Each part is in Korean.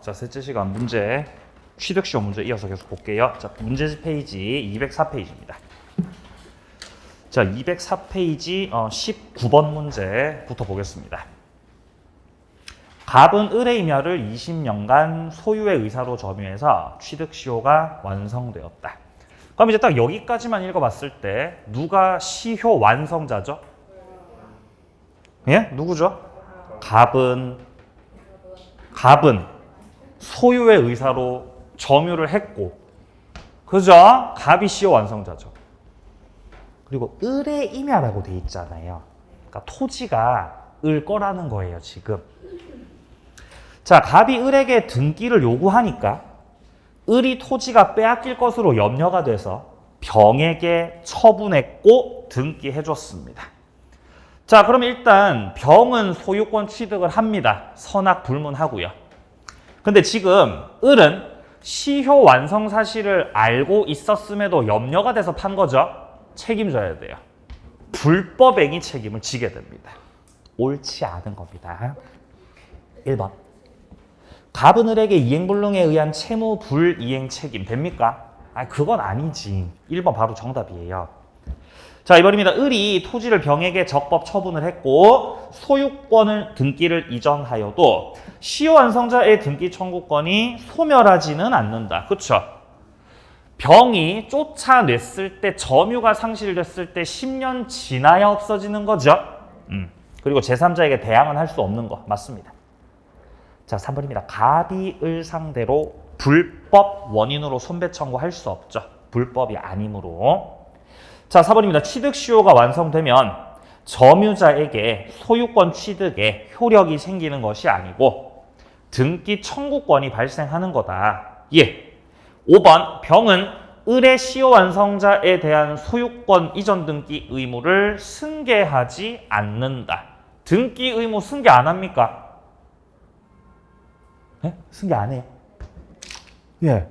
자, 셋째 시간 문제, 취득시험 문제 이어서 계속 볼게요. 자, 문제 페이지 204페이지입니다. 자, 204페이지 19번 문제부터 보겠습니다. 갑은 을의 임야를 20년간 소유의 의사로 점유해서 취득시효가 완성되었다. 그럼 이제 딱 여기까지만 읽어봤을 때 누가 시효 완성자죠? 예? 누구죠? 갑은 소유의 의사로 점유를 했고, 그죠? 갑이 시효 완성자죠. 그리고 을의 임야라고 돼 있잖아요. 그러니까 토지가 을 거라는 거예요, 지금. 자, 갑이 을에게 등기를 요구하니까 을이 토지가 빼앗길 것으로 염려가 돼서 병에게 처분했고 등기해줬습니다. 자, 그럼 일단 병은 소유권 취득을 합니다. 선악불문하고요. 근데 지금 을은 시효 완성 사실을 알고 있었음에도 염려가 돼서 판 거죠. 책임져야 돼요. 불법행위 책임을 지게 됩니다. 옳지 않은 겁니다. 1번. 갑은 을에게 이행불능에 의한 채무 불이행 책임 됩니까? 그건 아니지. 1번 바로 정답이에요. 자, 2번입니다. 을이 토지를 병에게 적법 처분을 했고 소유권을 등기를 이전하여도 시효 완성자의 등기 청구권이 소멸하지는 않는다. 그렇죠? 병이 쫓아냈을 때, 점유가 상실됐을 때 10년 지나야 없어지는 거죠. 그리고 제3자에게 대항은 할 수 없는 거 맞습니다. 자, 3번입니다. 갑이 을 상대로 불법 원인으로 손배 청구할 수 없죠. 불법이 아니므로. 자, 4번입니다. 취득시효가 완성되면 점유자에게 소유권 취득에 효력이 생기는 것이 아니고 등기 청구권이 발생하는 거다. 예. 5번. 병은 을의 시효 완성자에 대한 소유권 이전 등기 의무를 승계하지 않는다. 등기 의무 승계 안 합니까? 예? 승계 안 해요. 예.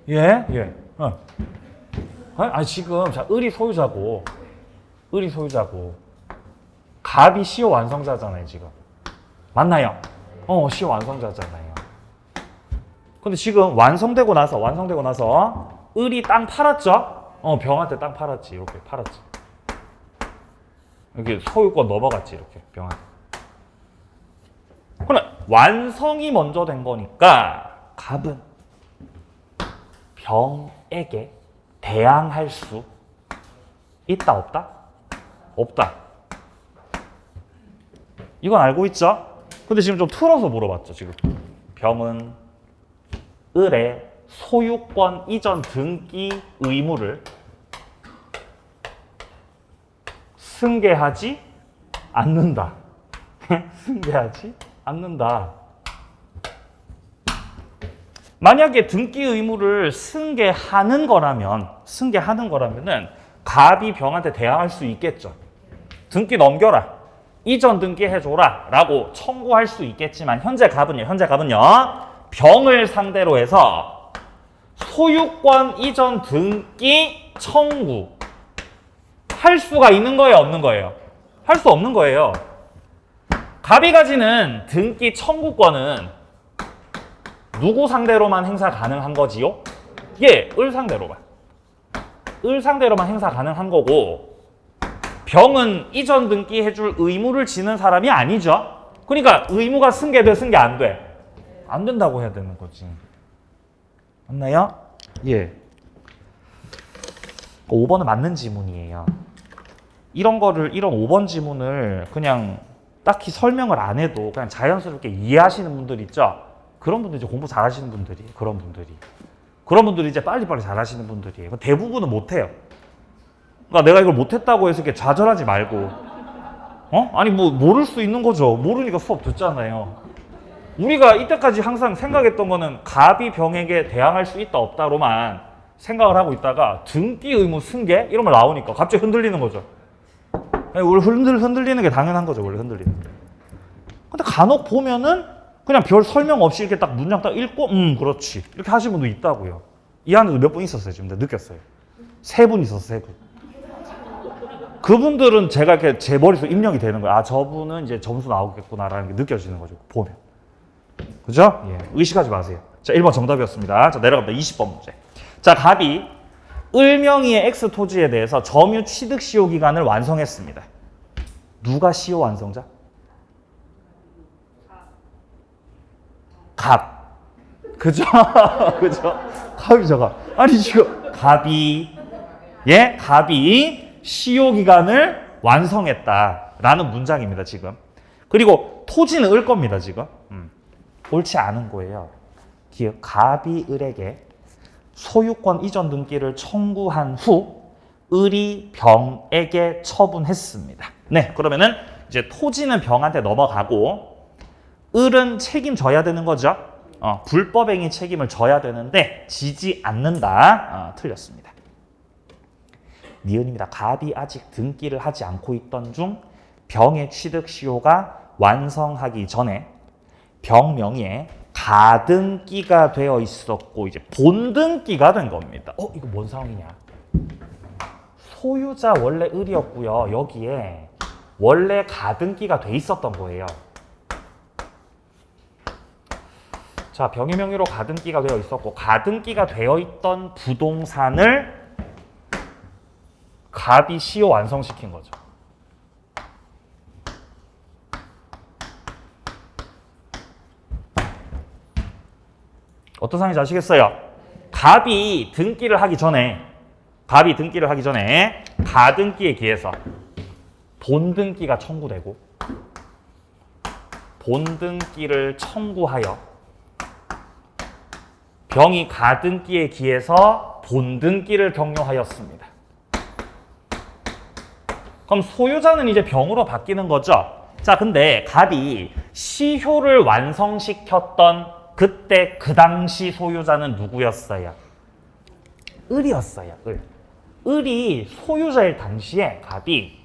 예? 예. 지금 자, 을이 소유자고 갑이 시효 완성자잖아요, 지금. 맞나요? 시효 완성자잖아요. 근데 지금 완성되고 나서 을이 땅 팔았죠? 병한테 땅 팔았지. 이렇게 팔았지. 이렇게 소유권 넘어갔지, 이렇게 병한테. 그러나 완성이 먼저 된 거니까 갑은 병에게 대항할 수 있다, 없다? 없다. 이건 알고 있죠? 근데 지금 좀 틀어서 물어봤죠, 지금. 병은 을의 소유권 이전 등기 의무를 승계하지 않는다. 승계하지 않는다. 만약에 등기 의무를 승계하는 거라면은 갑이 병한테 대항할 수 있겠죠. 등기 넘겨라. 이전 등기 해줘라. 라고 청구할 수 있겠지만 현재 갑은요. 병을 상대로 해서 소유권 이전 등기 청구 할 수가 있는 거예요, 없는 거예요? 할 수 없는 거예요. 갑이 가지는 등기 청구권은 누구 상대로만 행사 가능한 거지요? 예, 을 상대로만 행사 가능한 거고 병은 이전 등기 해줄 의무를 지는 사람이 아니죠. 그러니까 의무가 승계돼, 승계 안 돼? 안 된다고 해야 되는 거지. 맞나요? 예. 5번은 맞는 지문이에요. 이런 5번 지문을 그냥 딱히 설명을 안 해도 그냥 자연스럽게 이해하시는 분들 있죠? 그런 분들 이제 공부 잘하시는 분들이, 그런 분들이 이제 빨리빨리 잘하시는 분들이에요. 대부분은 못해요. 그러니까 내가 이걸 못했다고 해서 이렇게 좌절하지 말고, 아니 뭐 모를 수 있는 거죠. 모르니까 수업 듣잖아요. 우리가 이때까지 항상 생각했던 거는 갑이 병에게 대항할 수 있다 없다로만 생각을 하고 있다가 등기 의무 승계 이런 말 나오니까 갑자기 흔들리는 거죠. 원래 흔들리는 게 당연한 거죠. 원래 흔들리는 게. 근데 간혹 보면은 그냥 별 설명 없이 이렇게 딱 문장 딱 읽고 그렇지 이렇게 하시는 분도 있다고요. 이 안에도 몇 분 있었어요. 지금 내가 느꼈어요. 3분 있었어요. 3분. 그분들은 제가 이렇게 제 머릿속에 입력이 되는 거예요. 아, 저분은 이제 점수 나오겠구나라는 게 느껴지는 거죠. 보면. 그죠? 예. 의식하지 마세요. 자, 1번 정답이었습니다. 자, 내려갑니다. 20번 문제. 자, 갑이 을명의의 X 토지에 대해서 점유 취득 시효 기간을 완성했습니다. 누가 시효 완성자? 갑. 그죠? 그죠? 갑이죠. 아니, 지금 갑이 시효 기간을 완성했다라는 문장입니다, 지금. 그리고 토지는 을 겁니다, 지금. 옳지 않은 거예요. 기억, 갑이 을에게 소유권 이전 등기를 청구한 후 을이 병에게 처분했습니다. 네, 그러면은 이제 토지는 병한테 넘어가고 을은 책임져야 되는 거죠. 불법행위 책임을 져야 되는데 지지 않는다. 틀렸습니다. 니은입니다. 갑이 아직 등기를 하지 않고 있던 중 병의 취득 시효가 완성하기 전에 병 명의에 가등기가 되어 있었고 이제 본등기가 된 겁니다. 이거 뭔 상황이냐? 소유자 원래 을이었고요. 여기에 원래 가등기가 돼 있었던 거예요. 자, 병의 명의로 가등기가 되어 있었고 가등기가 되어 있던 부동산을 갑이 시효 완성시킨 거죠. 어떤 상황인지 아시겠어요? 갑이 등기를 하기 전에 가등기에 기해서 본등기가 청구되고 본등기를 청구하여 병이 가등기에 기해서 본등기를 경료하였습니다. 그럼 소유자는 이제 병으로 바뀌는 거죠. 자, 근데 갑이 시효를 완성시켰던 그때 그 당시 소유자는 누구였어요? 을이었어요. 을이 소유자일 당시에 갑이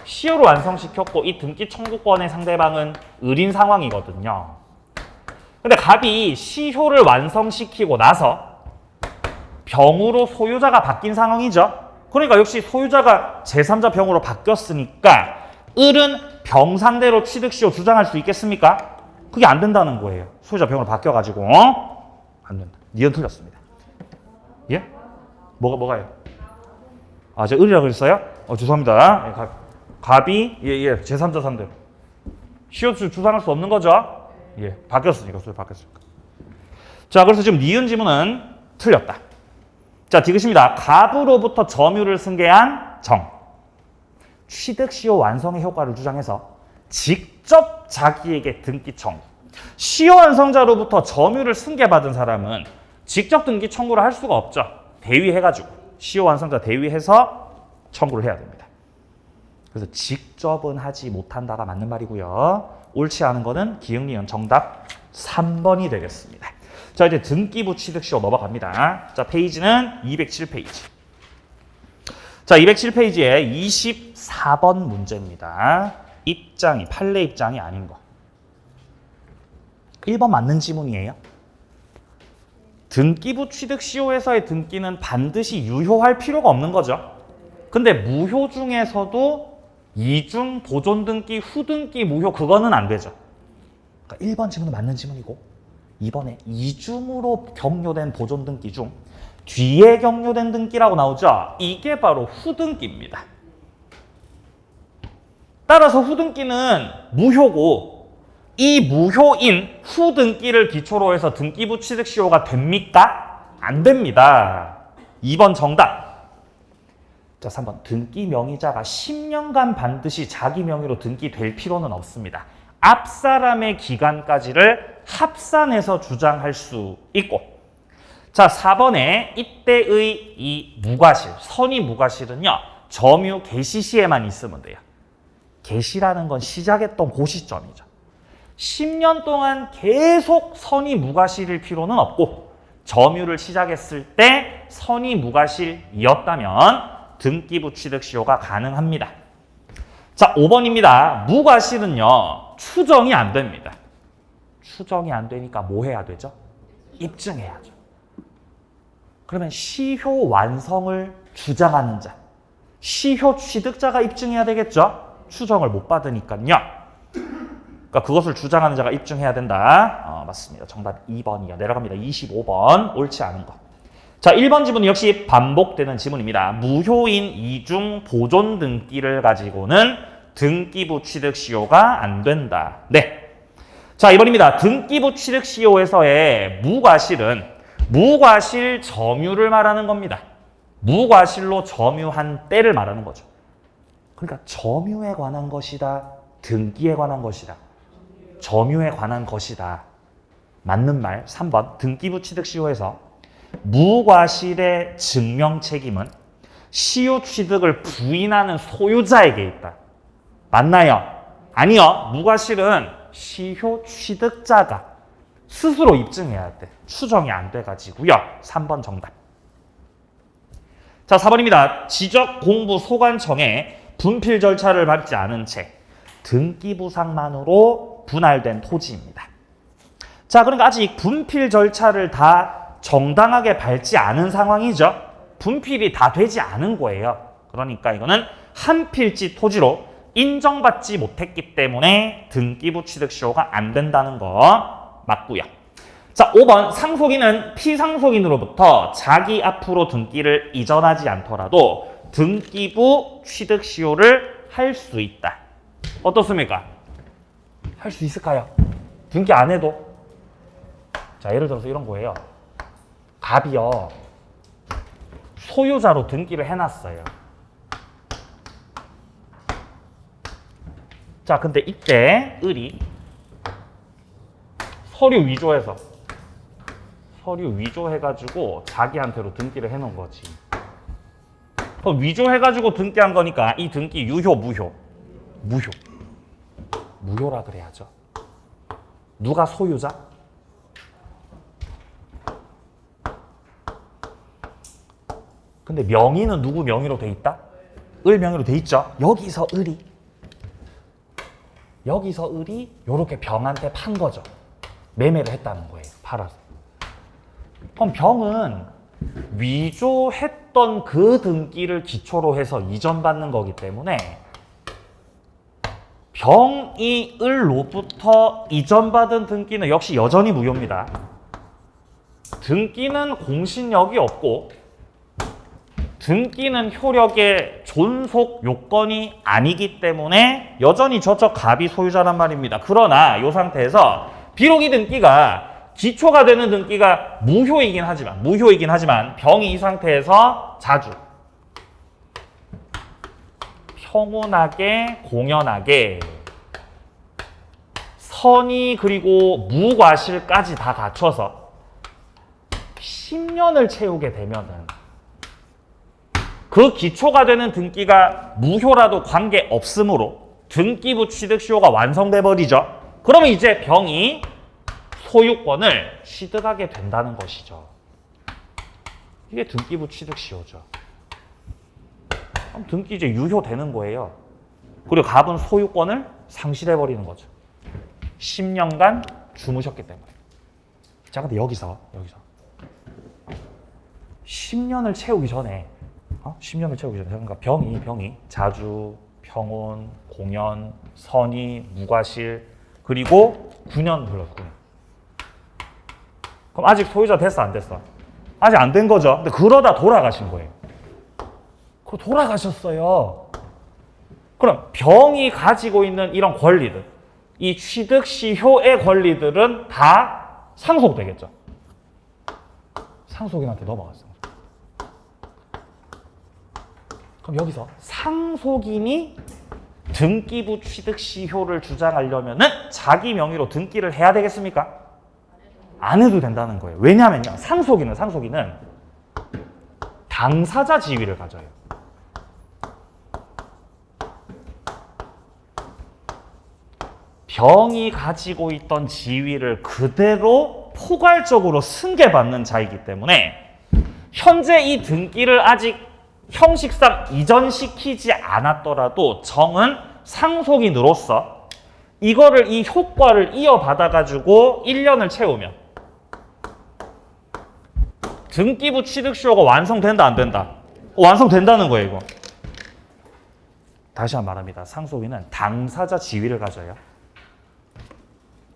시효를 완성시켰고 이 등기 청구권의 상대방은 을인 상황이거든요. 근데 갑이 시효를 완성시키고 나서 병으로 소유자가 바뀐 상황이죠. 그러니까 역시 소유자가 제3자 병으로 바뀌었으니까 을은 병 상대로 취득시효 주장할 수 있겠습니까? 그게 안 된다는 거예요. 소유자 병으로 바뀌어가지고 안 된다. 니은 틀렸습니다. 예? 뭐가요? 제가 을이라고 그랬어요? 죄송합니다. 갑이 제3자 상대로 시효 주장할 수 없는 거죠? 바뀌었으니까 소유자 바뀌었으니까. 자, 그래서 지금 니은 지문은 틀렸다. 자, 디귿입니다. 갑으로부터 점유를 승계한 정. 취득 시효 완성의 효과를 주장해서 직접 자기에게 등기 청구. 시효 완성자로부터 점유를 승계받은 사람은 직접 등기 청구를 할 수가 없죠. 대위해가지고 시효 완성자 대위해서 청구를 해야 됩니다. 그래서 직접은 하지 못한다가 맞는 말이고요. 옳지 않은 거는 기흥, 니은 정답 3번이 되겠습니다. 자, 이제 등기부 취득시효 넘어갑니다. 자, 페이지는 207페이지. 자, 207페이지에 24번 문제입니다. 입장이 판례 입장이 아닌 거. 1번 맞는 지문이에요. 등기부 취득 시효에서의 등기는 반드시 유효할 필요가 없는 거죠. 근데 무효 중에서도 이중 보존 등기, 후등기 무효 그거는 안 되죠. 그러니까 1번 지문은 맞는 지문이고 2번에 이중으로 격려된 보존 등기 중 뒤에 격려된 등기라고 나오죠. 이게 바로 후등기입니다. 따라서 후등기는 무효고 이 무효인 후등기를 기초로 해서 등기부 취득 시효가 됩니까? 안 됩니다. 2번 정답. 자, 3번. 등기 명의자가 10년간 반드시 자기 명의로 등기될 필요는 없습니다. 앞 사람의 기간까지를 합산해서 주장할 수 있고. 자, 4번에 이때의 이 무과실, 선의 무과실은요. 점유 개시 시에만 있으면 돼요. 개시라는 건 시작했던 그 시점이죠. 10년 동안 계속 선의 무과실일 필요는 없고 점유를 시작했을 때 선의 무과실이었다면 등기부 취득 시효가 가능합니다. 자, 5번입니다. 무과실은요. 추정이 안 됩니다. 추정이 안 되니까 뭐 해야 되죠? 입증해야죠. 그러면 시효 완성을 주장하는 자, 시효 취득자가 입증해야 되겠죠? 추정을 못 받으니까요. 그러니까 그것을 주장하는 자가 입증해야 된다. 맞습니다. 정답 2번이요. 내려갑니다. 25번. 옳지 않은 거. 자, 1번 지문은 역시 반복되는 지문입니다. 무효인 이중 보존 등기를 가지고는 등기부 취득 시효가 안 된다. 네. 자, 2번입니다. 등기부 취득 시효에서의 무과실은 무과실 점유를 말하는 겁니다. 무과실로 점유한 때를 말하는 거죠. 그러니까 점유에 관한 것이다. 등기에 관한 것이다. 점유에 관한 것이다. 맞는 말 3번. 등기부 취득 시효에서 무과실의 증명 책임은 시효 취득을 부인하는 소유자에게 있다. 맞나요? 아니요. 무과실은 시효 취득자가 스스로 입증해야 돼. 추정이 안 돼가지고요. 3번 정답. 자, 4번입니다. 지적공부소관청에 분필 절차를 밟지 않은 채 등기부상만으로 분할된 토지입니다. 자, 그러니까 아직 분필 절차를 다 정당하게 밟지 않은 상황이죠. 분필이 다 되지 않은 거예요. 그러니까 이거는 한 필지 토지로 인정받지 못했기 때문에 등기부 취득 시효가 안 된다는 거 맞고요. 자, 5번. 상속인은 피상속인으로부터 자기 앞으로 등기를 이전하지 않더라도 등기부 취득 시효를 할 수 있다. 어떻습니까? 할 수 있을까요? 등기 안 해도? 자, 예를 들어서 이런 거예요. 갑이요. 소유자로 등기를 해놨어요. 자, 근데 이때 을이 서류 위조해가지고 자기한테로 등기를 해놓은 거지. 그럼 위조해가지고 등기한 거니까 이 등기 유효, 무효? 무효. 무효라 그래야죠. 누가 소유자? 근데 명의는 누구 명의로 돼 있다? 을 명의로 돼 있죠. 여기서 을이 이렇게 병한테 판 거죠. 매매를 했다는 거예요. 팔아서. 그럼 병은 위조했던 그 등기를 기초로 해서 이전받는 거기 때문에 병이 을로부터 이전받은 등기는 역시 여전히 무효입니다. 등기는 공신력이 없고 등기는 효력의 존속 요건이 아니기 때문에 여전히 저쪽 갑이 소유자란 말입니다. 그러나 이 상태에서 비록 이 등기가 기초가 되는 등기가 무효이긴 하지만 병이 이 상태에서 자주 평온하게 공연하게 선의 그리고 무과실까지 다 갖춰서 10년을 채우게 되면은 그 기초가 되는 등기가 무효라도 관계없으므로 등기부 취득 시효가 완성돼 버리죠. 그러면 이제 병이 소유권을 취득하게 된다는 것이죠. 이게 등기부 취득 시효죠. 그럼 등기 이제 유효되는 거예요. 그리고 갑은 소유권을 상실해 버리는 거죠. 10년간 주무셨기 때문에. 자, 근데 여기서 10년을 채우기 전에 10년을 채우기 전에 그러니까 병이 자주, 평온, 공연, 선의, 무과실 그리고 9년 흘렀어. 9년. 그럼 아직 소유자 됐어 안 됐어? 아직 안 된 거죠. 근데 그러다 돌아가신 거예요. 돌아가셨어요. 그럼 병이 가지고 있는 이런 권리들, 이 취득시효의 권리들은 다 상속되겠죠. 상속인한테 넘어갔어요. 그럼 여기서 상속인이 등기부 취득시효를 주장하려면은 자기 명의로 등기를 해야 되겠습니까? 안 해도 된다는 거예요. 왜냐하면요. 상속인은 당사자 지위를 가져요. 병이 가지고 있던 지위를 그대로 포괄적으로 승계받는 자이기 때문에 현재 이 등기를 아직 형식상 이전시키지 않았더라도 정은 상속인으로서 이거를 이 효과를 이어받아가지고 1년을 채우면 등기부 취득시효가 완성된다 안 된다? 완성된다는 거예요. 이거. 다시 한번 말합니다. 상속인은 당사자 지위를 가져요.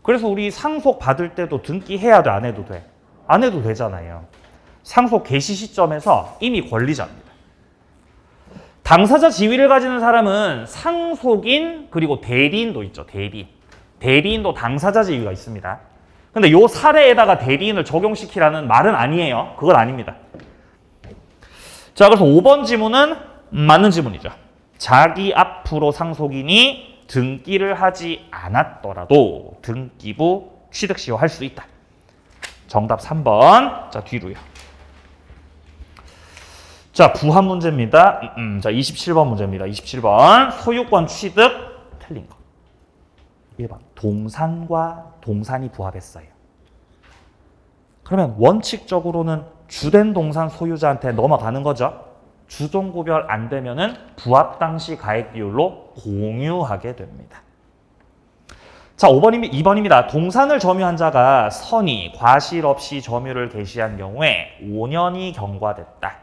그래서 우리 상속 받을 때도 등기해야 돼, 안 해도 돼? 안 해도 되잖아요. 상속 개시 시점에서 이미 권리자입니다. 당사자 지위를 가지는 사람은 상속인 그리고 대리인도 있죠. 대리인도 당사자 지위가 있습니다. 근데 요 사례에다가 대리인을 적용시키라는 말은 아니에요. 그건 아닙니다. 자, 그래서 5번 지문은 맞는 지문이죠. 자기 앞으로 상속인이 등기를 하지 않았더라도 등기부 취득시효할 수 있다. 정답 3번. 자, 뒤로요. 자, 부합 문제입니다. 자, 27번 문제입니다. 27번. 소유권 취득 틀린 거. 1번. 동산과 동산이 부합했어요. 그러면 원칙적으로는 주된 동산 소유자한테 넘어가는 거죠. 주종 구별 안 되면은 부합 당시 가액 비율로 공유하게 됩니다. 자, 2번입니다. 동산을 점유한 자가 선의, 과실 없이 점유를 개시한 경우에 5년이 경과됐다.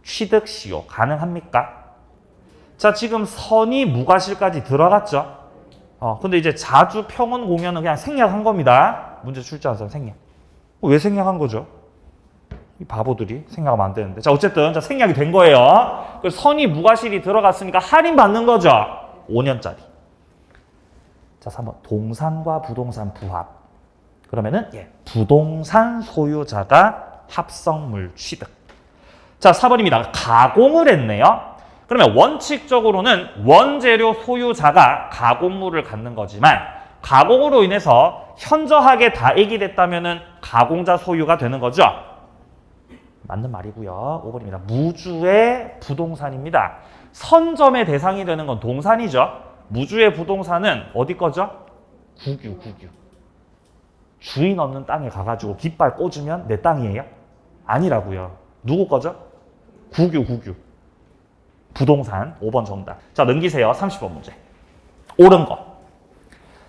취득시효 가능합니까? 자, 지금 선의, 무과실까지 들어갔죠? 근데 이제 자주 평원 공여는 그냥 생략한 겁니다. 문제 출제한 사람 생략. 왜 생략한 거죠? 이 바보들이 생각하면 안 되는데. 자, 어쨌든 자, 생략이 된 거예요. 그래서 선의, 무과실이 들어갔으니까 할인 받는 거죠. 5년짜리. 자, 3번. 동산과 부동산 부합. 그러면은 부동산 소유자가 합성물 취득. 자, 4번입니다. 가공을 했네요. 그러면 원칙적으로는 원재료 소유자가 가공물을 갖는 거지만 가공으로 인해서 현저하게 다액이 됐다면은 가공자 소유가 되는 거죠. 맞는 말이고요. 5번입니다. 무주의 부동산입니다. 선점의 대상이 되는 건 동산이죠. 무주의 부동산은 어디 거죠? 국유. 주인 없는 땅에 가가지고 깃발 꽂으면 내 땅이에요? 아니라고요. 누구 거죠? 국유. 부동산. 5번 정답. 자, 넘기세요. 30번 문제. 옳은 거.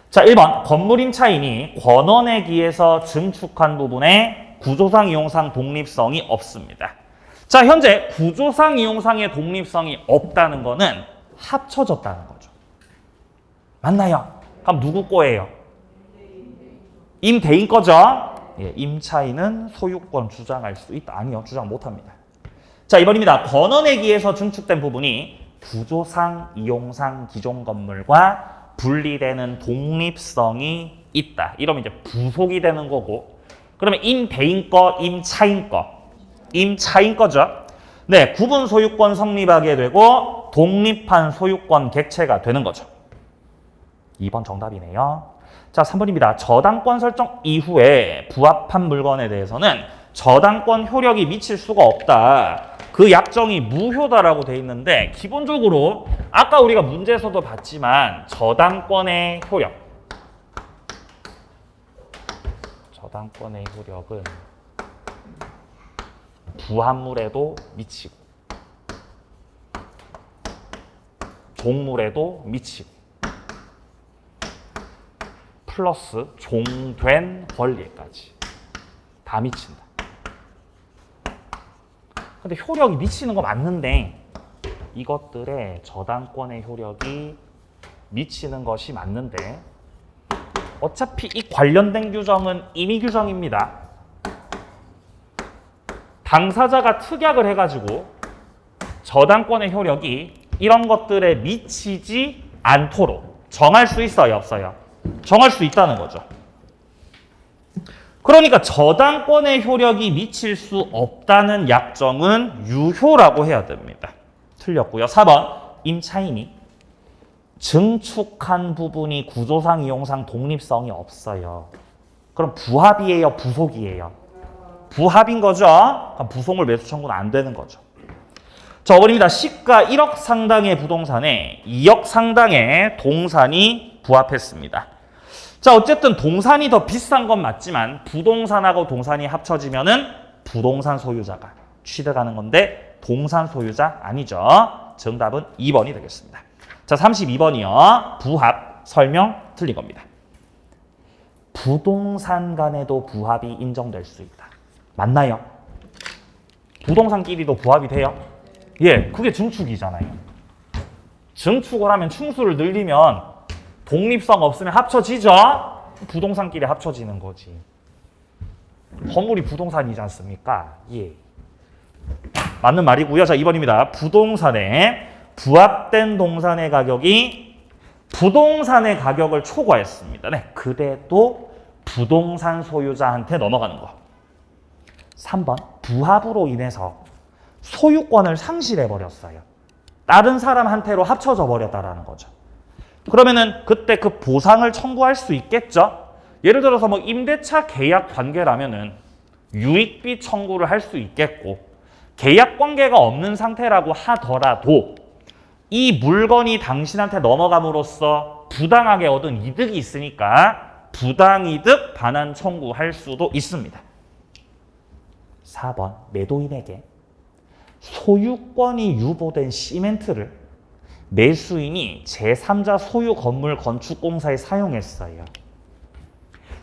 자, 1번. 건물 임차인이 권원에 기해서 증축한 부분에 구조상, 이용상 독립성이 없습니다. 자, 현재 구조상, 이용상의 독립성이 없다는 거는 합쳐졌다는 거죠. 맞나요? 그럼 누구 거예요? 임대인 거죠? 임차인은 소유권 주장할 수 있다. 아니요, 주장 못합니다. 자, 2번입니다. 권원에 기해서 증축된 부분이 구조상, 이용상 기존 건물과 분리되는 독립성이 있다. 이러면 이제 부속이 되는 거고, 그러면 임대인 거, 임차인 거죠. 네, 구분 소유권 성립하게 되고 독립한 소유권 객체가 되는 거죠. 2번 정답이네요. 자, 3번입니다. 저당권 설정 이후에 부합한 물건에 대해서는 저당권 효력이 미칠 수가 없다. 그 약정이 무효다라고 돼 있는데 기본적으로 아까 우리가 문제에서도 봤지만 저당권의 효력은 부합물에도 미치고 종물에도 미치고 플러스 종된 권리에까지 다 미친다. 근데 효력이 미치는 거 맞는데 이것들의 저당권의 효력이 미치는 것이 맞는데 어차피 이 관련된 규정은 임의 규정입니다. 당사자가 특약을 해가지고 저당권의 효력이 이런 것들에 미치지 않도록 정할 수 있어요, 없어요? 정할 수 있다는 거죠. 그러니까 저당권의 효력이 미칠 수 없다는 약정은 유효라고 해야 됩니다. 틀렸고요. 4번 임차인이 증축한 부분이 구조상, 이용상 독립성이 없어요. 그럼 부합이에요, 부속이에요? 부합인 거죠. 그럼 부속물 매수 청구는 안 되는 거죠. 자, 5번입니다. 시가 1억 상당의 부동산에 2억 상당의 동산이 부합했습니다. 자, 어쨌든 동산이 더 비싼 건 맞지만 부동산하고 동산이 합쳐지면은 부동산 소유자가 취득하는 건데 동산 소유자 아니죠. 정답은 2번이 되겠습니다. 자, 32번이요. 부합 설명 틀린 겁니다. 부동산 간에도 부합이 인정될 수 있다. 맞나요? 부동산끼리도 부합이 돼요? 예, 그게 증축이잖아요. 증축을 하면 충수를 늘리면 독립성 없으면 합쳐지죠? 부동산끼리 합쳐지는 거지. 건물이 부동산이지 않습니까? 예. 맞는 말이고요. 자, 2번입니다. 부동산의 부합된 동산의 가격이 부동산의 가격을 초과했습니다. 네, 그래도 부동산 소유자한테 넘어가는 거. 3번, 부합으로 인해서 소유권을 상실해버렸어요. 다른 사람한테로 합쳐져 버렸다라는 거죠. 그러면은 그때 그 보상을 청구할 수 있겠죠? 예를 들어서 뭐 임대차 계약 관계라면은 유익비 청구를 할 수 있겠고, 계약 관계가 없는 상태라고 하더라도 이 물건이 당신한테 넘어감으로써 부당하게 얻은 이득이 있으니까 부당이득 반환 청구할 수도 있습니다. 4번, 매도인에게 소유권이 유보된 시멘트를 매수인이 제3자 소유 건물 건축공사에 사용했어요.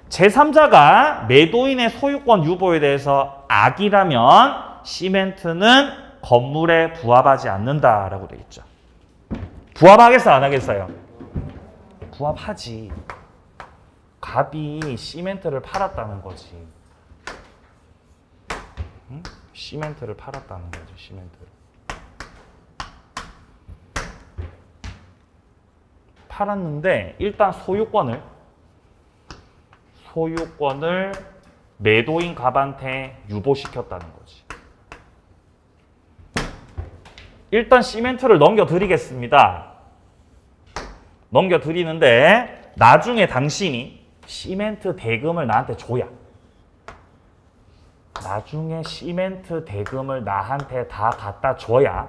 제3자가 매도인의 소유권 유보에 대해서 악이라면 시멘트는 건물에 부합하지 않는다라고 되어 있죠. 부합하겠어요? 안 하겠어요? 부합하지. 갑이 시멘트를 팔았다는 거지. 응? 시멘트를 팔았다는 거지. 시멘트를. 팔았는데 일단 소유권을 매도인 갑한테 유보시켰다는 거지. 일단 시멘트를 넘겨드리겠습니다. 넘겨드리는데 나중에 당신이 시멘트 대금을 나한테 줘야. 나중에 시멘트 대금을 나한테 다 갖다 줘야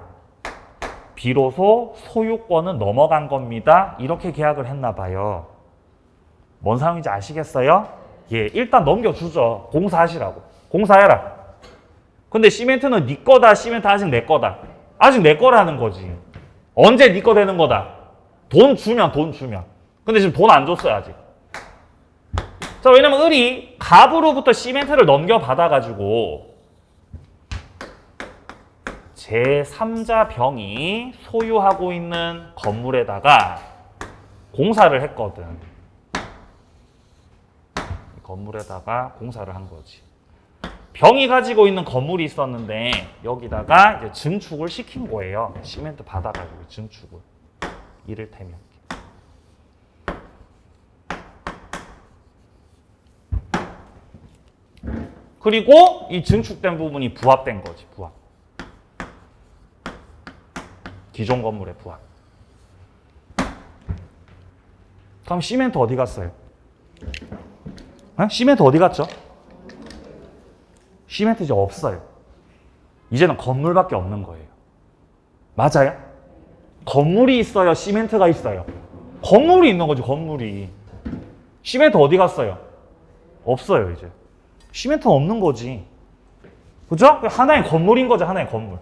비로소 소유권은 넘어간 겁니다. 이렇게 계약을 했나 봐요. 뭔 상황인지 아시겠어요? 예, 일단 넘겨주죠. 공사하시라고. 공사해라. 근데 시멘트는 네 거다, 시멘트 아직 내 거다. 아직 내 거라는 거지. 언제 네 거 되는 거다? 돈 주면. 근데 지금 돈 안 줬어요, 아직. 자, 왜냐면 을이 갑으로부터 시멘트를 넘겨받아가지고 제3자 병이 소유하고 있는 건물에다가 공사를 했거든. 건물에다가 공사를 한 거지. 병이 가지고 있는 건물이 있었는데 여기다가 이제 증축을 시킨 거예요. 시멘트 받아가지고 증축을. 이를테면. 그리고 이 증축된 부분이 부합된 거지. 부합. 기존 건물의 부합. 그럼 시멘트 어디 갔어요? 시멘트 어디 갔죠? 시멘트 이제 없어요. 이제는 건물밖에 없는 거예요. 맞아요? 건물이 있어요? 시멘트가 있어요? 건물이 있는 거지, 건물이. 시멘트 어디 갔어요? 없어요, 이제. 시멘트는 없는 거지. 그죠? 하나의 건물인 거죠, 하나의 건물.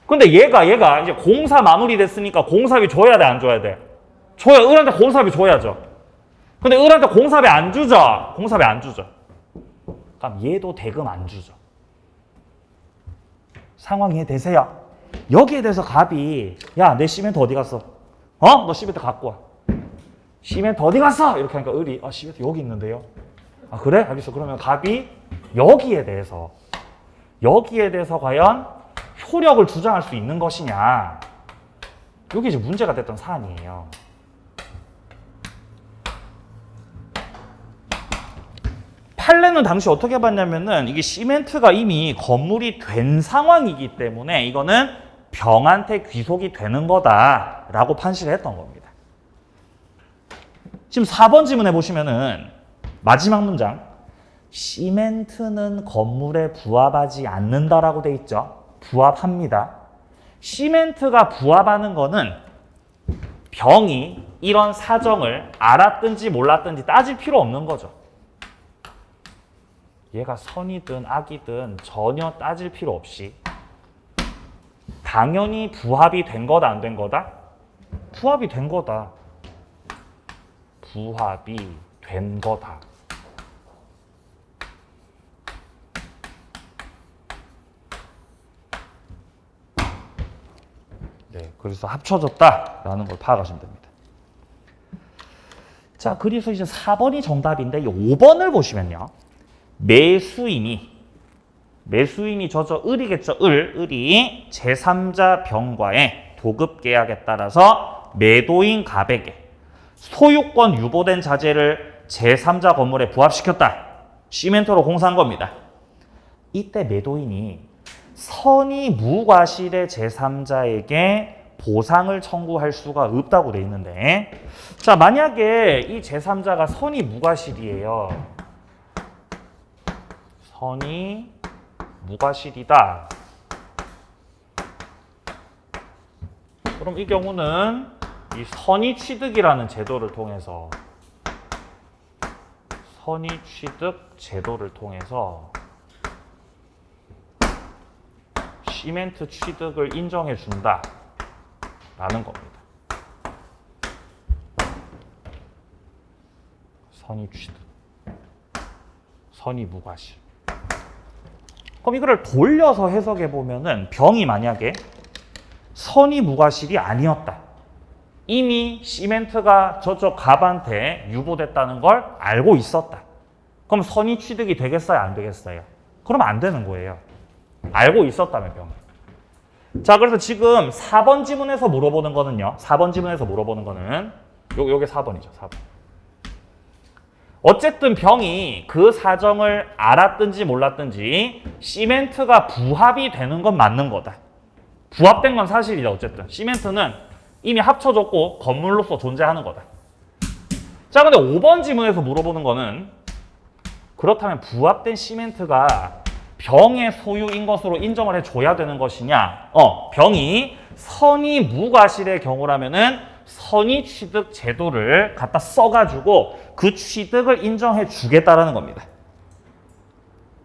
근데 얘가 이제 공사 마무리됐으니까 공사비 줘야 돼, 안 줘야 돼? 줘야, 을한테 공사비 줘야죠. 근데 을한테 공사비 안 주죠? 공사비 안 주죠. 그럼 얘도 대금 안 주죠. 상황 이해되세요? 여기에 대해서 갑이 야, 내 시멘트 어디 갔어? 너 시멘트 갖고 와. 시멘트 어디 갔어? 이렇게 하니까 을이 시멘트 여기 있는데요. 그래? 알겠어. 그러면 갑이 여기에 대해서 과연 효력을 주장할 수 있는 것이냐. 이게 이제 문제가 됐던 사안이에요. 판례는 당시 어떻게 봤냐면은 이게 시멘트가 이미 건물이 된 상황이기 때문에 이거는 병한테 귀속이 되는 거다라고 판시를 했던 겁니다. 지금 4번 지문해 보시면은 마지막 문장 시멘트는 건물에 부합하지 않는다라고 돼 있죠. 부합합니다. 시멘트가 부합하는 거는 병이 이런 사정을 알았든지 몰랐든지 따질 필요 없는 거죠. 얘가 선이든 악이든 전혀 따질 필요 없이 당연히 부합이 된 거다, 안 된 거다? 부합이 된 거다. 부합이 된 거다. 네, 그래서 합쳐졌다라는 걸 파악하시면 됩니다. 자, 그래서 이제 4번이 정답인데 5번을 보시면요. 매수인이 저저 을이겠죠. 을이 제3자 병과의 도급 계약에 따라서 매도인 갑에게 소유권 유보된 자재를 제3자 건물에 부합시켰다. 시멘트로 공사한 겁니다. 이때 매도인이 선의 무과실의 제3자에게 보상을 청구할 수가 없다고 돼 있는데, 자, 만약에 이 제3자가 선의 무과실이에요. 선의 무과실이다. 그럼 이 경우는 이 선의 취득이라는 제도를 통해서 시멘트 취득을 인정해 준다 라는 겁니다. 선의 취득, 선의 무과실. 그럼 이거를 돌려서 해석해 보면은 병이 만약에 선의 무과실이 아니었다. 이미 시멘트가 저쪽 갑한테 유보됐다는 걸 알고 있었다. 그럼 선의 취득이 되겠어요? 안 되겠어요? 그럼 안 되는 거예요. 알고 있었다면 병. 자, 그래서 지금 4번 지문에서 물어보는 거는요. 4번 지문에서 물어보는 거는 요게 4번이죠. 4번. 어쨌든 병이 그 사정을 알았든지 몰랐든지 시멘트가 부합이 되는 건 맞는 거다. 부합된 건 사실이다. 어쨌든 시멘트는 이미 합쳐졌고 건물로서 존재하는 거다. 자, 근데 5번 지문에서 물어보는 거는 그렇다면 부합된 시멘트가 병의 소유인 것으로 인정을 해줘야 되는 것이냐? 병이 선의 무과실의 경우라면은 선의 취득 제도를 갖다 써가지고 그 취득을 인정해 주겠다라는 겁니다.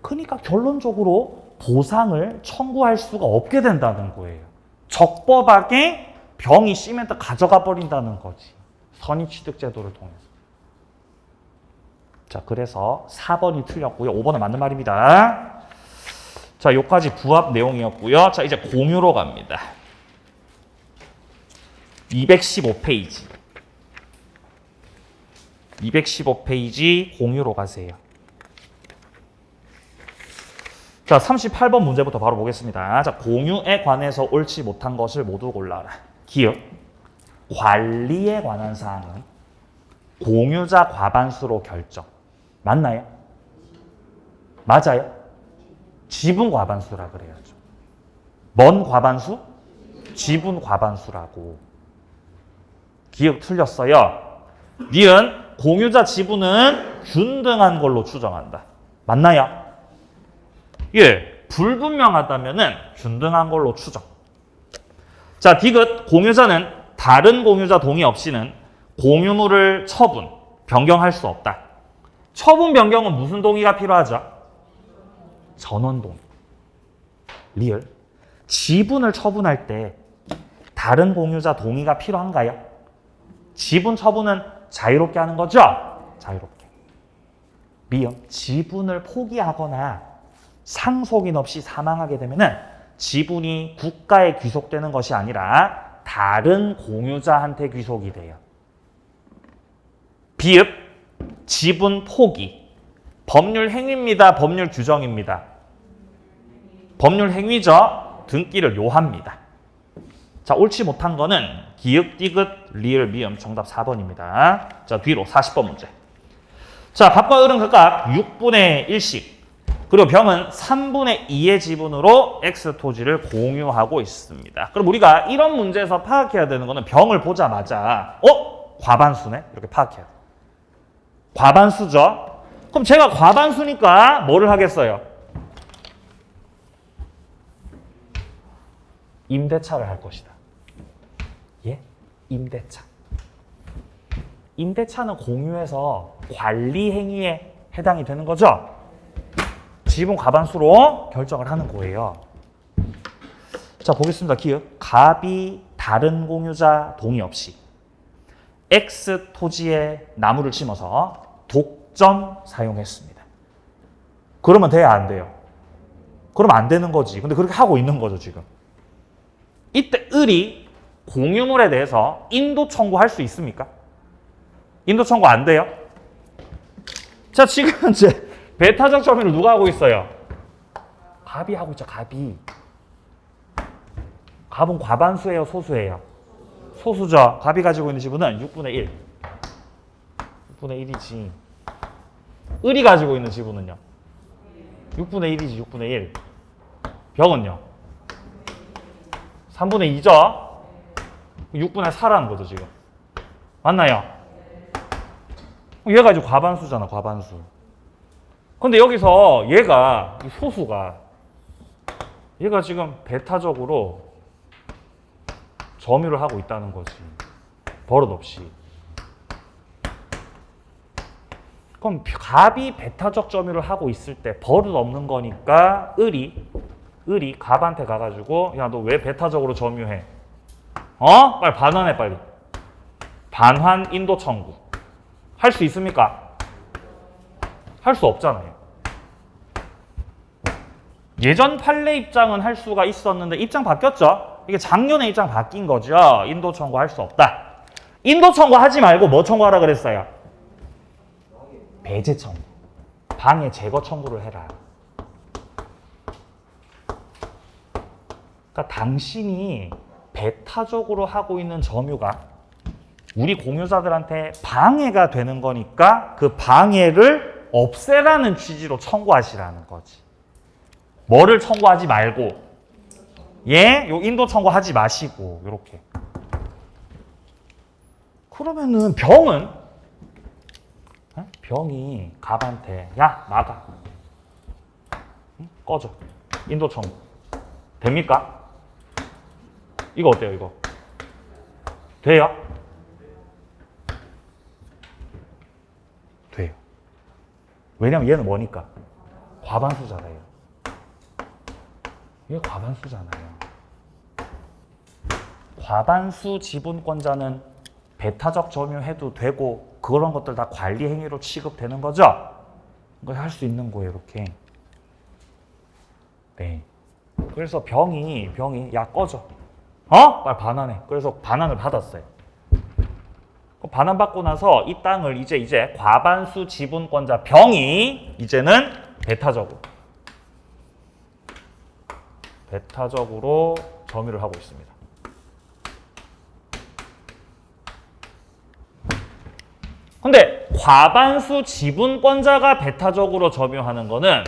그러니까 결론적으로 보상을 청구할 수가 없게 된다는 거예요. 적법하게 병이 시멘트 가져가 버린다는 거지. 선의 취득 제도를 통해서. 자, 그래서 4번이 틀렸고요. 5번은 맞는 말입니다. 자, 여기까지 부합 내용이었고요. 자, 이제 공유로 갑니다. 215페이지. 215페이지 공유로 가세요. 자, 38번 문제부터 바로 보겠습니다. 자, 공유에 관해서 옳지 못한 것을 모두 골라라. 기억. 관리에 관한 사항은 공유자 과반수로 결정. 맞나요? 맞아요? 지분 과반수라 그래야죠. 뭔 과반수? 지분 과반수라고. 기억 틀렸어요. 니은 공유자 지분은 균등한 걸로 추정한다. 맞나요? 예, 불분명하다면은 균등한 걸로 추정. 자, 디귿 공유자는 다른 공유자 동의 없이는 공유물을 처분, 변경할 수 없다. 처분 변경은 무슨 동의가 필요하죠? 전원 동의. 리얼. 지분을 처분할 때 다른 공유자 동의가 필요한가요? 지분 처분은 자유롭게 하는 거죠? 자유롭게. 미음. 지분을 포기하거나 상속인 없이 사망하게 되면은 지분이 국가에 귀속되는 것이 아니라 다른 공유자한테 귀속이 돼요. 비읍. 지분 포기. 법률 행위입니다. 법률 규정입니다. 법률 행위죠. 등기를 요합니다. 자, 옳지 못한 거는 기역, 디귿, 리을, 미음. 정답 4번입니다. 자, 뒤로 40번 문제. 자, 갑과 을은 각각 6분의 1씩, 그리고 병은 3분의 2의 지분으로 X 토지를 공유하고 있습니다. 그럼 우리가 이런 문제에서 파악해야 되는 거는 병을 보자마자 과반수네? 이렇게 파악해야 돼. 과반수죠? 그럼 제가 과반수니까 뭐를 하겠어요? 임대차를 할 것이다. 예? 임대차. 임대차는 공유해서 관리 행위에 해당이 되는 거죠? 지분 과반수로 결정을 하는 거예요. 자, 보겠습니다. 기억. 갑이 다른 공유자 동의 없이 X 토지에 나무를 심어서 독점 사용했습니다. 그러면 돼야 안 돼요? 그러면 안 되는 거지. 근데 그렇게 하고 있는 거죠, 지금. 이때 을이 공유물에 대해서 인도 청구할 수 있습니까? 인도 청구 안 돼요? 자, 지금 이제 배타적 점유를 누가 하고 있어요? 갑이 하고 있죠, 갑이. 갑은 과반수예요, 소수예요? 소수죠. 갑이 가지고 있는 지분은 6분의 1. 6분의 1이지. 을이 가지고 있는 지분은요? 6분의 1이지, 6분의 1. 병은요? 3분의 2죠? 6분의 4라는 거죠, 지금. 맞나요? 얘가 이제 과반수잖아, 과반수. 근데 여기서 얘가, 이 소수가, 얘가 지금 배타적으로 점유를 하고 있다는 거지. 버릇없이. 그럼 갑이 배타적 점유를 하고 있을 때 버릇 없는 거니까 을이 갑한테 가가지고 야, 너 왜 배타적으로 점유해? 빨리 반환해, 빨리. 반환 인도 청구. 할 수 있습니까? 할 수 없잖아요. 예전 판례 입장은 할 수가 있었는데 입장 바뀌었죠? 이게 작년에 입장 바뀐 거죠. 인도 청구 할 수 없다. 인도 청구 하지 말고 뭐 청구하라 그랬어요? 배제 청구. 방해 제거 청구를 해라. 그러니까 당신이 배타적으로 하고 있는 점유가 우리 공유자들한테 방해가 되는 거니까 그 방해를 없애라는 취지로 청구하시라는 거지. 뭐를 청구하지 말고, 요 인도 청구하지 마시고, 요렇게. 그러면은 병이 갑한테 야, 나가. 꺼져. 인도 청구. 됩니까? 이거 어때요, 이거? 돼요? 돼요. 왜냐면 얘는 뭐니까? 과반수잖아요. 얘 과반수잖아요. 과반수 지분권자는 배타적 점유해도 되고 그런 것들 다 관리 행위로 취급되는 거죠? 이거 할 수 있는 거예요, 이렇게. 네. 그래서 병이 야, 꺼져. 빨리 반환해. 그래서 반환을 받았어요. 반환받고 나서 이 땅을 이제 과반수 지분권자 병이 이제는 배타적으로 점유를 하고 있습니다. 근데 과반수 지분권자가 배타적으로 점유하는 거는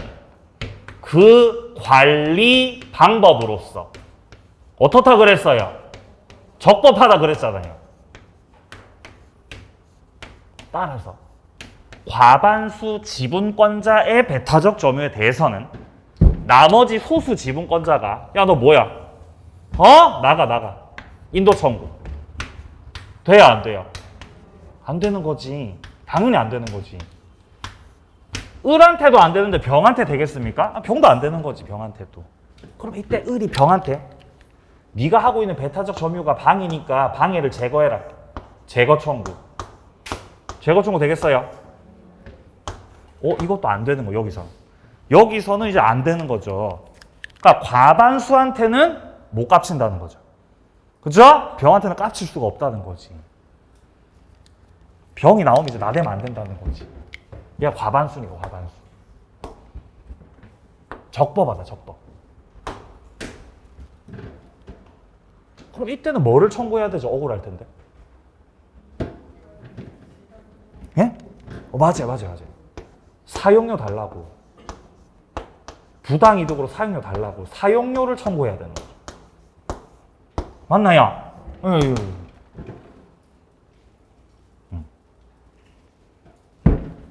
그 관리 방법으로서 어떻다 그랬어요? 적법하다 그랬잖아요. 따라서 과반수 지분권자의 배타적 점유에 대해서는 나머지 소수 지분권자가 야, 너 뭐야? 나가. 인도 청구. 돼요, 안 돼요? 안 되는 거지. 당연히 안 되는 거지. 을한테도 안 되는데 병한테 되겠습니까? 병도 안 되는 거지, 병한테도. 그럼 이때 을이 병한테 네가 하고 있는 배타적 점유가 방해니까 방해를 제거해라. 제거 청구. 제거 청구 되겠어요? 이것도 안 되는 거, 여기서. 여기서는 이제 안 되는 거죠. 그러니까 과반수한테는 못 깝친다는 거죠. 그죠? 병한테는 깝칠 수가 없다는 거지. 병이 나오면 이제 나대면 안 된다는 거지. 얘가 과반수니까, 과반수. 적법하다, 적법. 그럼 이때는 뭐를 청구해야 되죠? 억울할 텐데. 예? 맞아요. 사용료 달라고. 부당이득으로 사용료 달라고. 사용료를 청구해야 되는 거죠. 맞나요?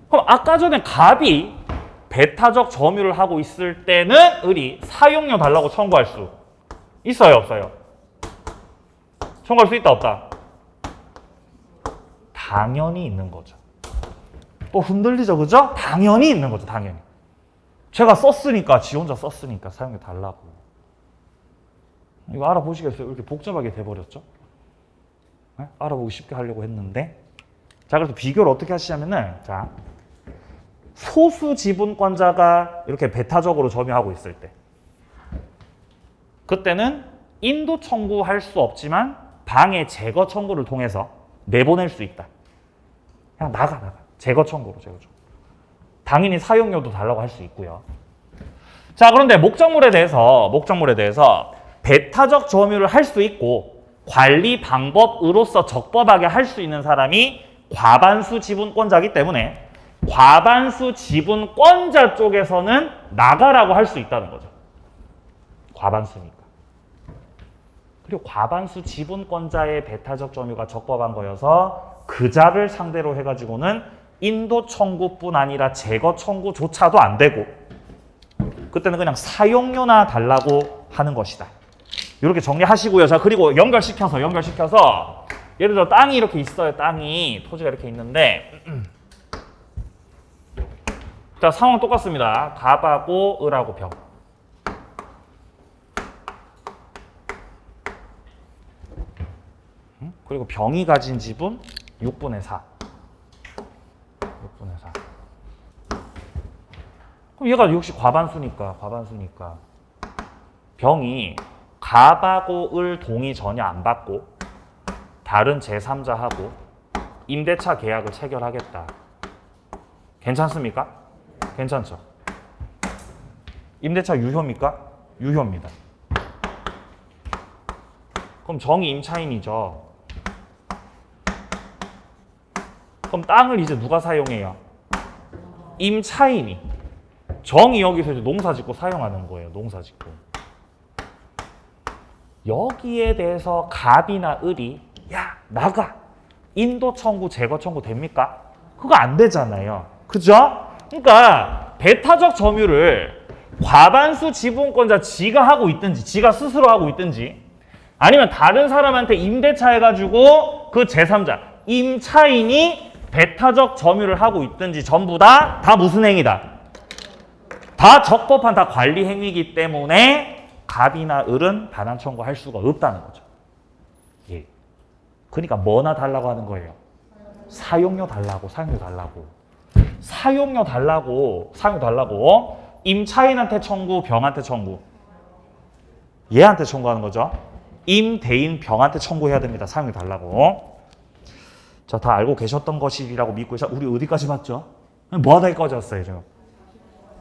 그럼 아까 전에 갑이 배타적 점유를 하고 있을 때는 을이 사용료 달라고 청구할 수 있어요, 없어요? 청구할 수 있다, 없다? 당연히 있는 거죠. 또 흔들리죠, 그죠? 당연히 있는 거죠, 당연히. 제가 썼으니까, 지 혼자 썼으니까 사용료 달라고. 이거 알아보시겠어요? 이렇게 복잡하게 돼버렸죠? 네? 알아보기 쉽게 하려고 했는데. 자, 그래서 비교를 어떻게 하시냐면은, 자, 소수 지분권자가 이렇게 배타적으로 점유하고 있을 때, 그때는 인도 청구할 수 없지만 방해 제거 청구를 통해서 내보낼 수 있다. 그냥 나가. 제거 청구로 제거 청구. 당연히 사용료도 달라고 할 수 있고요. 자, 그런데 목적물에 대해서 배타적 점유를 할 수 있고 관리 방법으로서 적법하게 할 수 있는 사람이 과반수 지분권자이기 때문에 과반수 지분권자 쪽에서는 나가라고 할 수 있다는 거죠. 과반수니까. 그리고 과반수 지분권자의 배타적 점유가 적법한 거여서 그자를 상대로 해가지고는 인도 청구뿐 아니라 제거 청구조차도 안 되고 그때는 그냥 사용료나 달라고 하는 것이다. 이렇게 정리하시고요. 자, 그리고 연결시켜서 예를 들어 땅이 이렇게 있어요. 토지가 이렇게 있는데 자, 상황 똑같습니다. 갑하고 을하고 병. 그리고 병이 가진 지분 6분의 4. 6분의 4. 그럼 얘가 역시 과반수니까 병이 갑하고 을 동의 전혀 안 받고 다른 제3자하고 임대차 계약을 체결하겠다. 괜찮습니까? 괜찮죠? 임대차 유효입니까? 유효입니다. 그럼 정이 임차인이죠. 그럼 땅을 이제 누가 사용해요? 임차인이. 정이 여기서 이제 농사 짓고 사용하는 거예요. 농사 짓고. 여기에 대해서 갑이나 을이 야, 나가. 인도 청구, 제거 청구 됩니까? 그거 안 되잖아요. 그죠? 그러니까 배타적 점유를 과반수 지분권자 지가 하고 있든지 지가 스스로 하고 있든지 아니면 다른 사람한테 임대차 해가지고 그 제3자 임차인이 배타적 점유를 하고 있든지 전부 다 무슨 행위다? 다 적법한 다 관리 행위이기 때문에 갑이나 을은 반환 청구할 수가 없다는 거죠. 예. 그러니까 뭐나 달라고 하는 거예요? 사용료 달라고. 사용료 달라고 임차인한테 청구, 병한테 청구. 얘한테 청구하는 거죠. 임대인, 병한테 청구해야 됩니다. 사용료 달라고. 자, 다 알고 계셨던 것이라고 믿고 우리 어디까지 봤죠? 뭐 하다 여기까지 왔어요, 지금?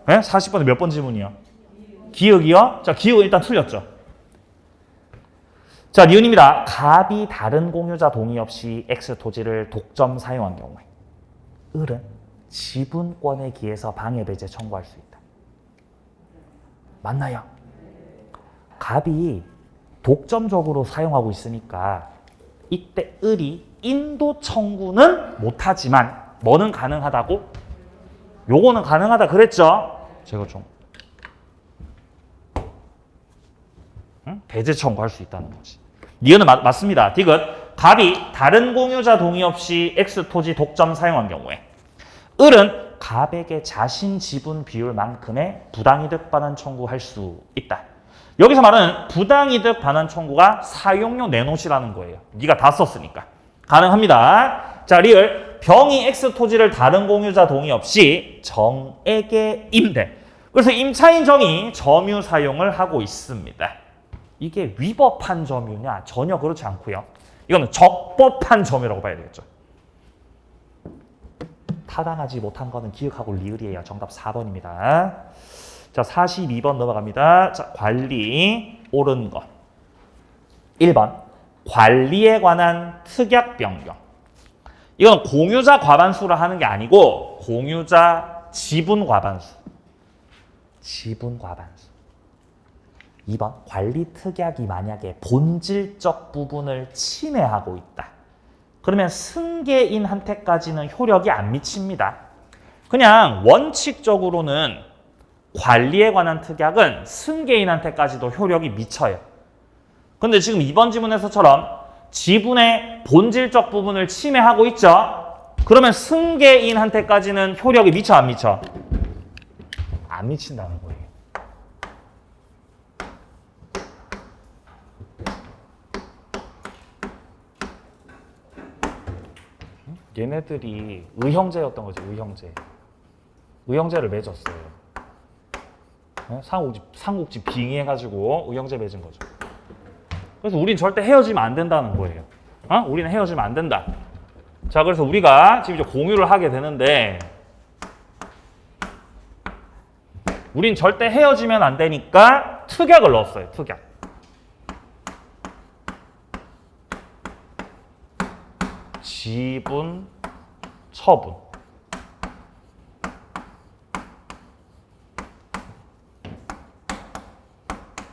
네? 40번에 몇 번 질문이요? 기억이요? 자, 기억은 일단 틀렸죠. 자, 니은입니다. 갑이 다른 공유자 동의 없이 X 토지를 독점 사용한 경우에 을은 지분권에 기해서 방해배제 청구할 수 있다. 맞나요? 갑이 독점적으로 사용하고 있으니까 이때 을이 인도 청구는 못하지만 뭐는 가능하다고? 요거는 가능하다 그랬죠? 제가 좀 배제 청구할 수 있다는 거지. 니은은 맞습니다. 디귿. 갑이 다른 공유자 동의 없이 X 토지 독점 사용한 경우에 을은 갑에게 자신 지분 비율만큼의 부당이득 반환 청구할 수 있다. 여기서 말하는 부당이득 반환 청구가 사용료 내놓으시라는 거예요. 네가 다 썼으니까. 가능합니다. 자, 리을. 병이 X 토지를 다른 공유자 동의 없이 정에게 임대. 그래서 임차인 정이 점유 사용을 하고 있습니다. 이게 위법한 점유냐? 전혀 그렇지 않고요. 이거는 적법한 점유라고 봐야 되겠죠. 타당하지 못한 거는 기억하고 리을이에요. 정답 4번입니다. 자, 42번 넘어갑니다. 자, 관리 옳은 거. 1번 관리에 관한 특약 변경. 이건 공유자 과반수를 하는 게 아니고 공유자 지분 과반수. 지분 과반수. 2번 관리 특약이 만약에 본질적 부분을 침해하고 있다. 그러면 승계인한테까지는 효력이 안 미칩니다. 그냥 원칙적으로는 관리에 관한 특약은 승계인한테까지도 효력이 미쳐요. 근데 지금 이번 지문에서처럼 지분의 본질적 부분을 침해하고 있죠. 그러면 승계인한테까지는 효력이 미쳐 안 미쳐? 안 미친다는 거예요. 얘네들이 의형제였던 거지, 의형제. 의형제를 맺었어요. 삼국지 빙의해가지고 의형제 맺은 거죠. 그래서 우린 절대 헤어지면 안 된다는 거예요. 우리는 헤어지면 안 된다. 자, 그래서 우리가 지금 이제 공유를 하게 되는데 우린 절대 헤어지면 안 되니까 특약을 넣었어요. 특약. 지분, 처분.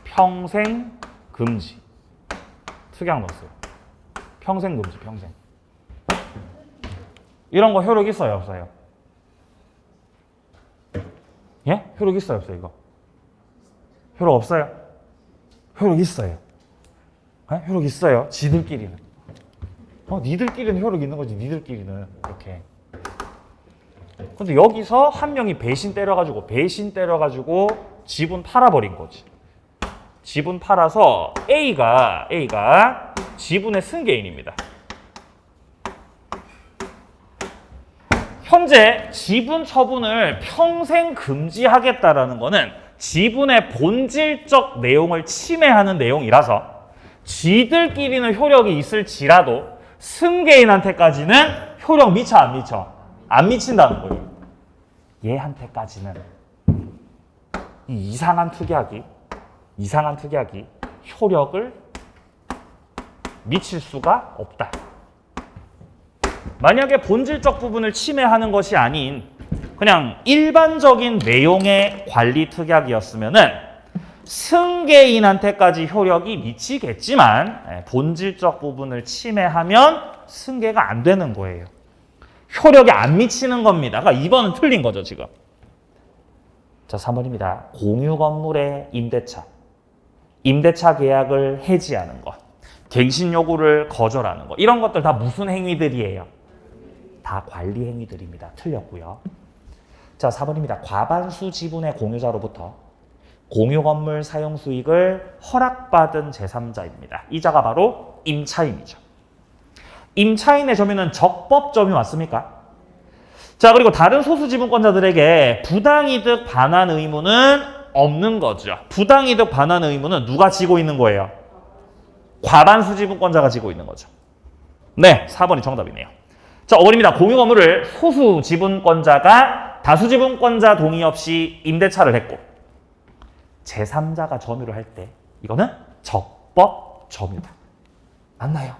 평생 금지. 특약 넣었어요. 평생 금지, 평생. 이런 거 효력 있어요, 없어요? 예? 효력 있어요, 없어요, 이거? 효력 없어요? 효력 있어요. 예? 효력 있어요, 지들끼리는. 니들끼리는 효력 있는 거지, 니들끼리는. 이렇게. 근데 여기서 한 명이 배신 때려가지고 지분 팔아버린 거지. 지분 팔아서 A가 지분의 승계인입니다. 현재 지분 처분을 평생 금지하겠다라는 것은 지분의 본질적 내용을 침해하는 내용이라서 쥐들끼리는 효력이 있을지라도 승계인한테까지는 효력 미쳐 안 미쳐? 안 미친다는 거예요. 얘한테까지는 이 이상한 특약이 효력을 미칠 수가 없다. 만약에 본질적 부분을 침해하는 것이 아닌 그냥 일반적인 내용의 관리 특약이었으면은 승계인한테까지 효력이 미치겠지만 본질적 부분을 침해하면 승계가 안 되는 거예요. 효력이 안 미치는 겁니다. 그러니까 2번은 틀린 거죠, 지금. 자, 3번입니다. 공유 건물의 임대차 계약을 해지하는 것, 갱신 요구를 거절하는 것, 이런 것들 다 무슨 행위들이에요? 다 관리 행위들입니다. 틀렸고요. 자, 4번입니다. 과반수 지분의 공유자로부터 공유 건물 사용 수익을 허락받은 제3자입니다. 이 자가 바로 임차인이죠. 임차인의 점유는 적법 점유 맞습니까? 자, 그리고 다른 소수 지분권자들에게 부당이득 반환 의무는 없는 거죠. 부당이득 반환 의무는 누가 지고 있는 거예요? 과반수 지분권자가 지고 있는 거죠. 네, 4번이 정답이네요. 자, 5번입니다. 공유 건물을 소수 지분권자가 다수 지분권자 동의 없이 임대차를 했고 제3자가 점유를 할 때 이거는 적법 점유다. 맞나요?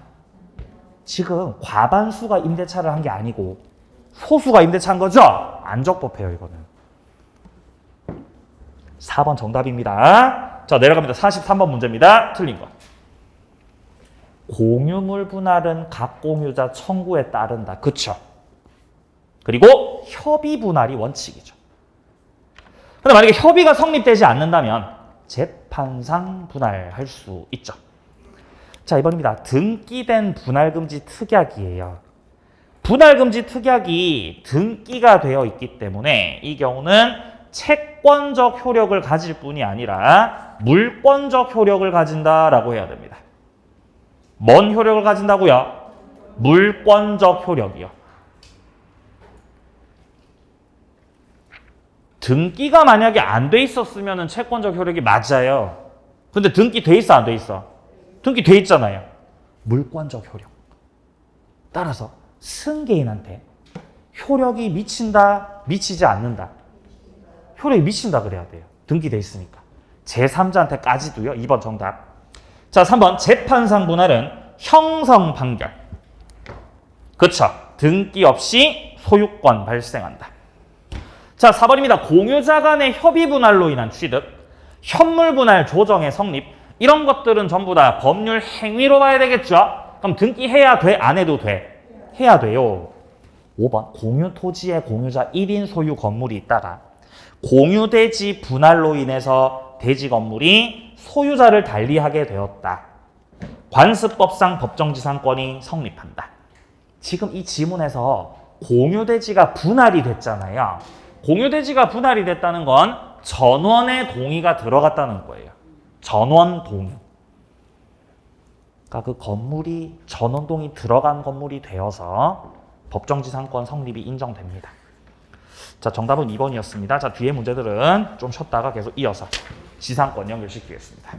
지금 과반수가 임대차를 한 게 아니고 소수가 임대차한 거죠? 안 적법해요, 이거는. 4번 정답입니다. 자, 내려갑니다. 43번 문제입니다. 틀린 거. 공유물 분할은 각 공유자 청구에 따른다. 그쵸? 그리고 협의 분할이 원칙이죠. 근데 만약에 협의가 성립되지 않는다면 재판상 분할할 수 있죠. 자, 2번입니다. 등기된 분할금지 특약이에요. 분할금지 특약이 등기가 되어 있기 때문에 이 경우는 채권적 효력을 가질 뿐이 아니라 물권적 효력을 가진다라고 해야 됩니다. 뭔 효력을 가진다고요? 물권적 효력이요. 등기가 만약에 안 돼 있었으면 채권적 효력이 맞아요. 근데 등기 돼 있어, 안 돼 있어? 등기 돼 있잖아요. 물권적 효력. 따라서 승계인한테 효력이 미친다, 미치지 않는다. 효력이 미친다 그래야 돼요. 등기돼 있으니까. 제3자한테까지도요. 2번 정답. 자, 3번 재판상 분할은 형성 판결. 그쵸. 등기 없이 소유권 발생한다. 자, 4번입니다. 공유자 간의 협의 분할로 인한 취득, 현물 분할 조정의 성립, 이런 것들은 전부 다 법률 행위로 봐야 되겠죠? 그럼 등기해야 돼? 안 해도 돼? 해야 돼요. 5번 공유 토지의 공유자 1인 소유 건물이 있다가 공유대지 분할로 인해서 대지 건물이 소유자를 달리하게 되었다. 관습법상 법정지상권이 성립한다. 지금 이 지문에서 공유대지가 분할이 됐잖아요. 공유대지가 분할이 됐다는 건 전원의 동의가 들어갔다는 거예요. 전원 동의. 그러니까 그 건물이 전원 동의 들어간 건물이 되어서 법정지상권 성립이 인정됩니다. 자, 정답은 2번이었습니다. 자, 뒤에 문제들은 좀 쉬었다가 계속 이어서 지상권 연결시키겠습니다.